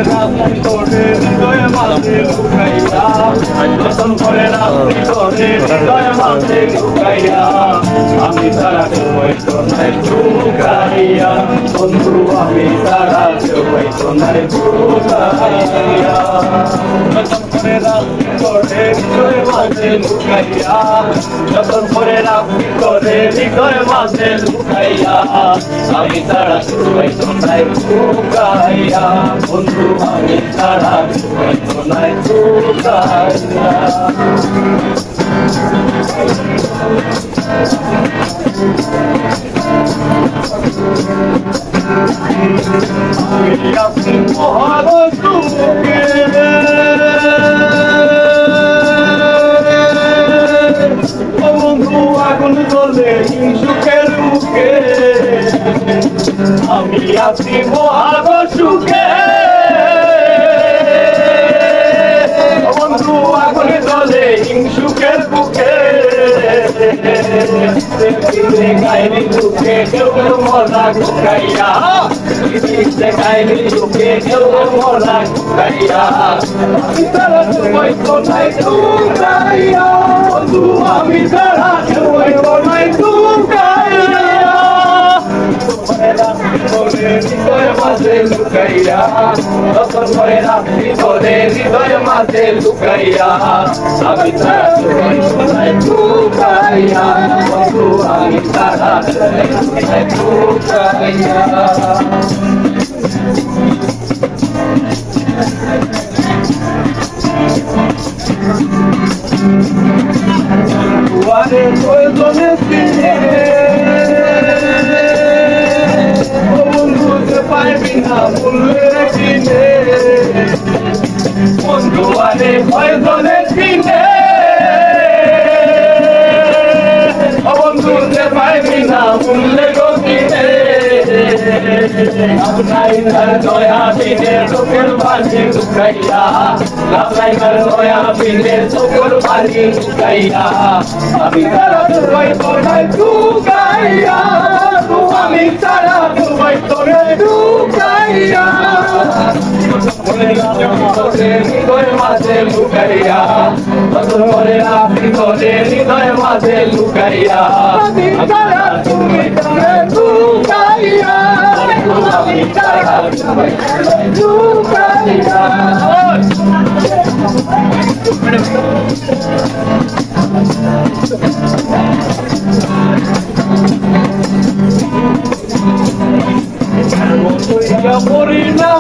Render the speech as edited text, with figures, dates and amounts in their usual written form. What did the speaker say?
রাত্রি তোরে হৃদয় মাঝে লুকাইয়া, যতন করে রাত্রি তোরে হৃদয় মাঝে লুকাইয়া, আমি তারা কেউ হয়তো নাই লুকাইয়া, বন্ধু আমি তারা কেউ হয়তো নাই লুকাইয়া, যতন করে রাত্রি তোরে হৃদয় মাঝে লুকাইয়া, যতন করে রাত্রি তোরে হৃদয় মাঝে লুকাইয়া, আমি তারা কেউ হয়তো নাই লুকাইয়া, বন্ধু আমি তারা কেউ হয়তো নাই লুকাইয়া। বন্ধু আগুন জ্বলে সুখের মুখে, আমি আছি মহাগ সুখে, বন্ধু আগুন জ্বলে সুখের মুখে, কাহিনী দুঃখে কেউ মরা গুকাইয়া, কাহিনী দুঃখে কেউ মরা গুকাইয়া, আমি তারা তোমায় কোনায় গুকাইয়া, বন্ধু আমি তারা তোমায় কোনায় গুকাইয়া, হৃদয় মাঝে লুকাইয়া, যতন করে রাত্রি তোরে হৃদয় মাঝে লুকাইয়া, আমি তারা তোমায় কোনায় গুকাইয়া, বন্ধু আমি তারা তোমায় কোনায় গুকাইয়া। দুয়ারে প্রয়োজনে ফিরে বন্ধুতে পাইবি না মূল্যের কিনে, বন্ধুয়ারে প্রয়োজনে ফিরে বন্ধুতে পাইবি না মূল্যের কিনে, আপনার দয়া বিনে চোখের পানি লুকাইয়া, আপনার দয়া বিনে চোখের পানি লুকাইয়া, আমি তারা তোমায় কোনায় লুকাইয়া, আমি তারা তোমায় কোনায় লুকাইয়া, হৃদয় মাঝে লুকাইয়া, হৃদয় মাঝে লুকাইয়া, আমি তারা তুমি লুকাইয়া, আমি তারা তোমায় কোনায় লুকাইয়া। মরি না